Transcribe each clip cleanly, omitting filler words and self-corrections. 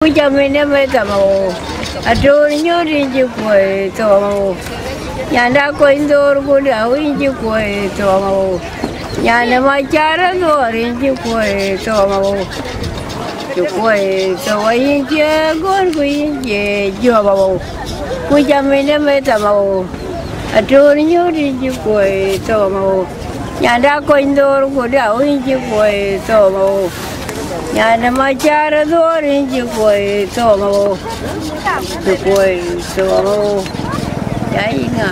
Kuja mene meta mo, ador nyori jukwe to mo. Nyanda ko indor kuda winji kwe to mo. Nyanda machara dori jukwe to mo. Jukwe to winji gon winji joba mo. Kuja mene meta mo, ador nyori jukwe to mo. Nyanda ko indor kuda winji kwe to mo. Nyana machara dori jukwe to mo. Jukwe to mo. Jainga.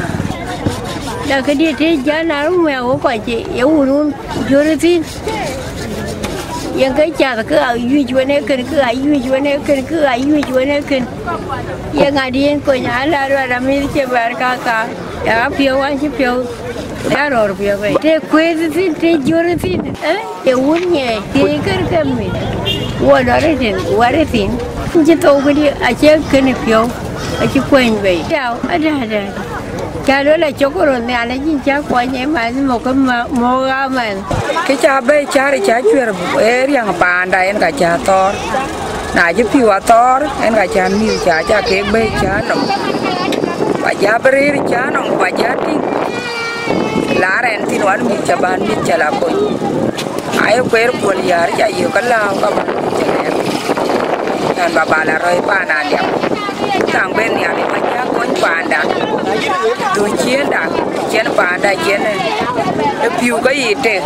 Da kedi te jana ru me o kwa che e urun joriti. Yang kai cha ka ayu jwane kan ka ayu jwane kan ka ayu jwane kan. Yang adien ko nya la ro da mi che bar ka. Ya pio wan che pio. Ya ro pio kai. Te kwezi te joriti. E unye te kar kami. Wa da re tin wa re tin. Je to gudi a che kan pio. A che kwen bai. Ya ada. Cha đó là chỗ của nhà này chính cha qua nhà mà một cái mô ga mà cái cha bé cha thì cha chuyện ở riêng bàn đây anh cả cha to nãy giúp phiêu to anh cả cha miu cha cái bé cha nó bà cha bé cha nó bà cha đi lá ren thì nó ăn miu cha ban miu cha là bồi ai quên quên giờ cha yêu cái lao các bạn dan bà là rồi bà nà đẹp thằng bên nhà này mà cha con bàn đã tôi chiến đã chiến bàn đã chiến này phiêu cái gì thế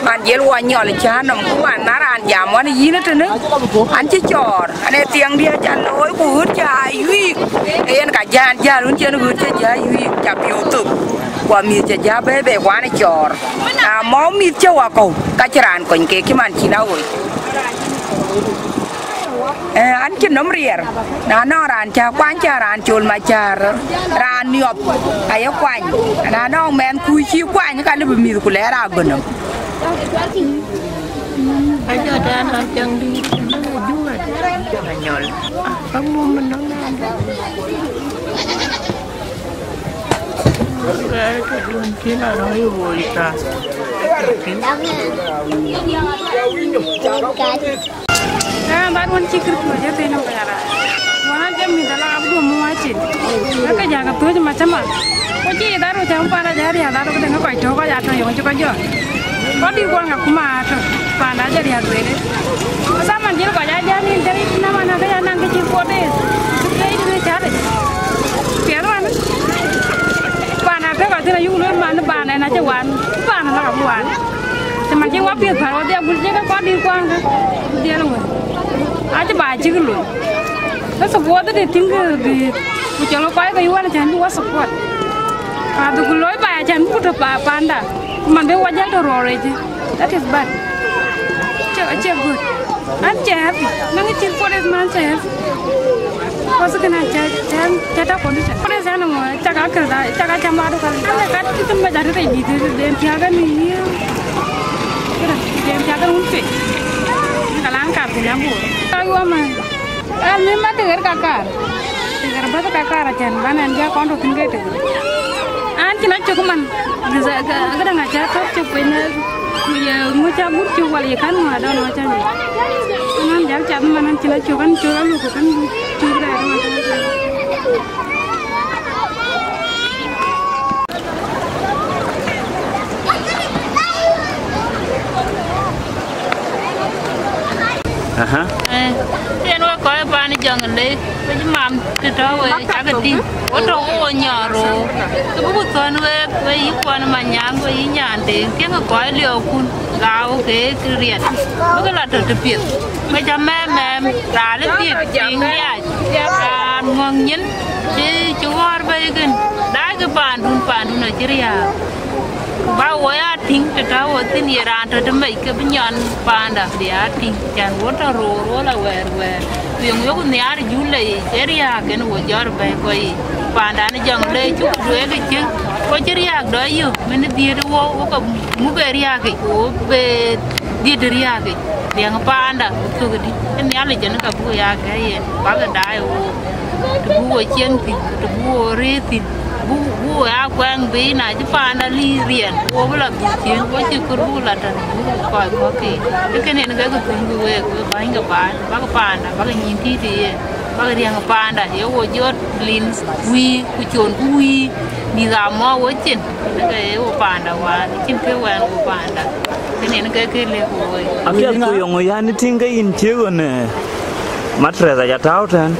bàn dễ qua nhỏ là cha nằm cũng bàn nát ăn giảm quá này gì nữa thế nữa ăn chết chòr anh ấy tiếng đi cha nói của cha uy anh cả cha luôn chơi nó hút cha uy cha phiêu tục qua miệt cha bé bé quá này chòr máu miệt cha qua cầu cái chả còn cái màn chỉ nào rồi anh chỉ nấm riêng, nó ran cha quan cha ran chôn mà cha ran niop, ai quan, nó men cùi chiu quan cái nó bị mì của lẽ ra gần không? Bây giờ ra nó chân đi, nó vui rồi, nhỏ, không muốn mình nói nè. Cái đường kia là nó yêu vui ta. Baru wanci kerja je teno kaya. Wana jam ni dalam abu muacin. Maka jaga tu macam mana? Wanci daru jam pada jari daru kita ngapai coba jatuh yang cuka jo. Kau di gua ngaku mah tu, pada jari aku ini. Sama dia kau jaga ni dari nama nak kaya nang kecil kode. Kaya ini cari. Biar mana? Pada tu kau tidak yulu mana pada nak jawan, pada nak kawan. Cuma dia wapir baru dia boleh kan kau di gua dia loh. Aja baca dulu. Nah support itu tinggal di pulau Pai kayu ada jangan lupa support. Aduh guloi baca jangan putar panda. Mana wajah doror aja. That is bad. Cek good. Aja happy. Nanti cilpot es mana cek. Pasal kena jangan jatuh kondisi. Pada sana mau cakap kerja, cakap camar kan. Kan kita macam ada di dem tiaga ni. Dem tiaga unpe. Kalangkar tu lampu. Aku aman. Ni mah dengar kakar. Dengar bahasa kakar aja. Mana dia kondo tinggal tu. Cina cukup man. Kadang aja kau cupnya. Ya ngucapur cukup ya kan ada macam ni. Mana jangan cakap mana cina cukup lu kan cukup ada macam. Dia nak kau apa ni jangan deh. Macam mam kita cakap di. Orang orang nyaro. Kebuku tuan ikan manyang nyantai. Dia kau liau pun lau ke kriat. Bukan lah tertepit. Macam mem rale tiap tinggal. Tiap ngongin. Cuar bagian. Dah ke pandun nak ceria. Bawa ya ting tertawa tin Iran terdemai ke benyan panda dia ting jangan water ro la wer yang yo ni ar julai ceria kan wajar baik koi panda ni jangan le cu dua kecil ko ceria do yo men dia wo ko mugeria ke o be dia deria ke dia ngapanda tu gedi ni ale jan ka bu ya ke ye ba ga dai o tu bu chen ti tu bu re ti bu ya kwang bi na ji pa na li rien wo bla bi ti wo ji ku bu la tan ko ko ki ke ne ga ku bu we ba nga ba ka pa na ba ka nyin ti ti ba ka riang pa na yo wo jot lin wi ku chon wi ni ga mo wo chin ke wo pa na wa chin ke wa wo pa na ke ne ga ke le ko we akia ku yo ya ni tinga in chego ne matreza ya tautan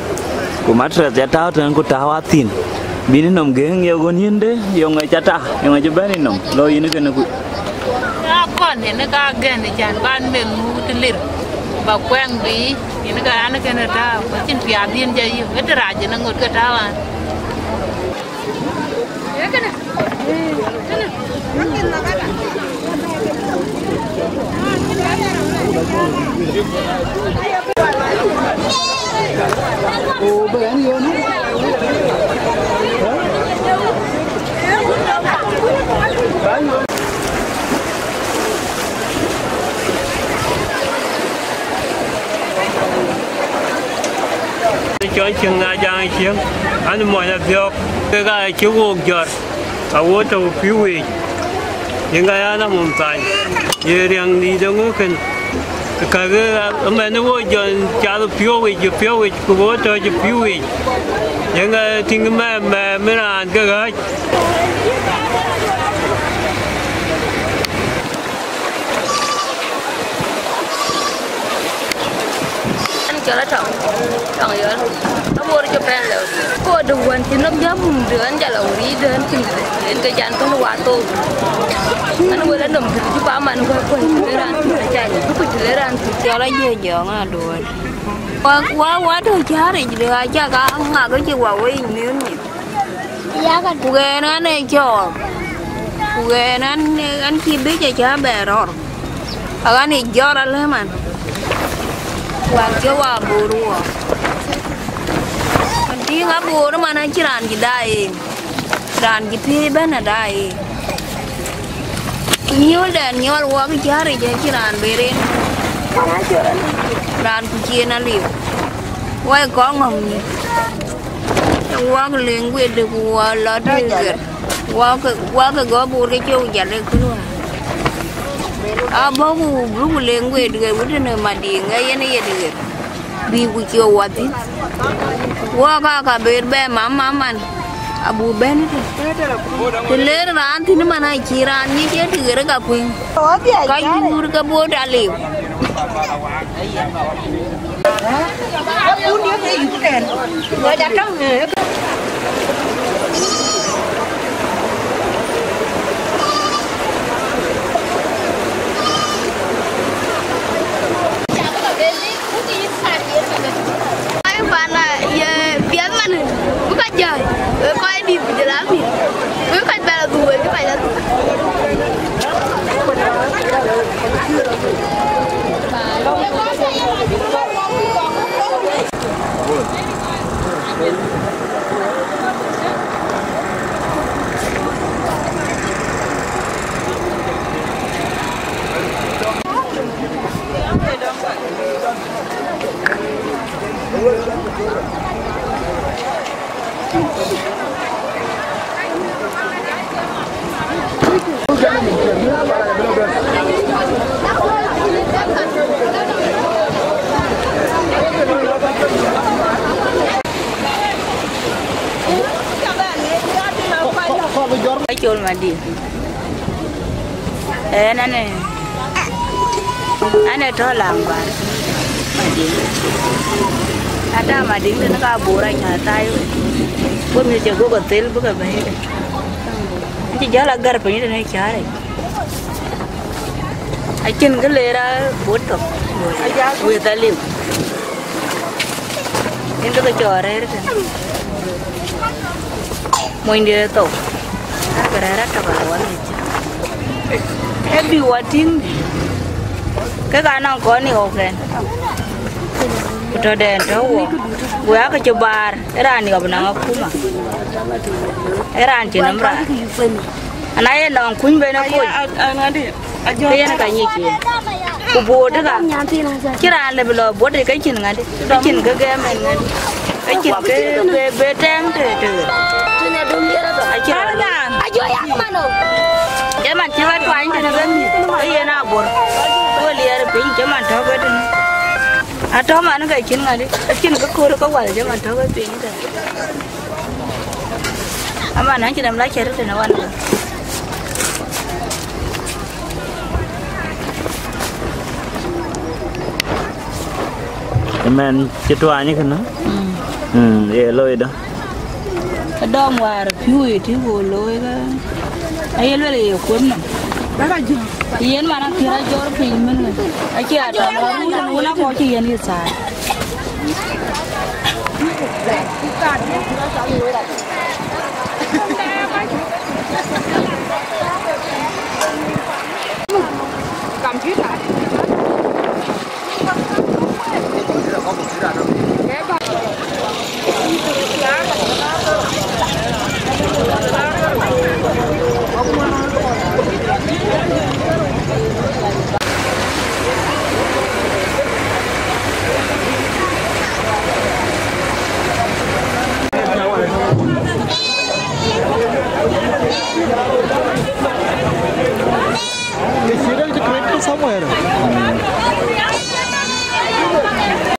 ku matreza ya tautan ku tawatin bini nom geng yo goninde yo ngai chata yo ngai jabani nom lo yin ke ne ku ya kon ne ga gen jan ban men mu tilir ba kwang bi ni ga an ke ne ta ko chin pia bien je yu et ra je na ngot ka ta wa ye ke ne Ồ, bây giờ nhiều lắm. Cho chừng ngày giang chiếng, anh mọi là việc cái cái chiếu cuộc giật, ở vô tàu phiếu vị, những cái anh làm một tay, về riêng đi đâu ngó kinh, cái mà nó vô giờ trả được phiếu vị của vô tàu cho phiếu vị, những cái tiếng mà mới làm cái cho nó trồng vậy nó mua cho fan rồi cô đừng quên thì nó dám đứa anh trả lời đi đến cái chăn có nó qua tôi anh quên lên đầm thì chú ba mà nó quên lấy ra chạy nó quên lấy ra cho nó dễ dàng à đùa quá thôi chá này được cha cả không ngờ cái chiều qua quên miếng nhỉ cô ghé nó này cho cô ghé nó anh khi biết cho chá bè rồi ở anh này do ra lên mà Wajah buru, nanti nggak buru mana ciran jidai, ciran jiti benar dai. Nyol dan nyol wak cari je ciran berin, ciran kucing nalip, wak kong mami, wak lengwe de wak lader, wak gak buru jauh jalan keluar. Abang bu lengwe de udah nama dia nggak ni ya dia bi kucing wati wah kakak mama man abu ben teler ranti ni mana ciran ni dia tiga kapung kayu kabu dalil Pun dia kayak gitu kan. Nggak datang. Chul madi, nane tolak bar, madi, ada madi itu nak abura nyata itu, pun ni jago betul bukan baik, ni jalan agar punya ni cari, akin gelera botok, wetalim, ini tu kecorer kan, mau dia tu. Kerana tak kawan aja. Ebi wating, kekanang kau ni oke. Kita dah tahu. Gua kecobar. Eran ni kau benang aku mah. Eran cina merah. Anaknya nang kun benar kun. Dia nak kaya ni. Kubu tu kan. Kira lebih lo buat dia kaya cina ngadi. Cina kegaya main ngadi. Cái chuyện cái bê trang thế thế. Tôi nhà đúng nghĩa là Ai chưa là ai chơi ăn mà đâu. Chứ mà chưa bắt quay thế bên cái gì nào buồn. Tôi liền pin chứ mà tháo cái đó. À tháo mà nó cái chuyện này đi. Cái chuyện cái cô nó có quả chứ mà tháo cái pin thế. Ama nãy chị làm lá chè rất là ngon rồi. Men cetua ni kan? Ye loy dah. Dom war piu ti go loy ga. Ay lo le kun na. Yen mana kira jor pi men. Ay ki ata no na ko ki yen ki sa. Cầm thiết lại. Somewhere.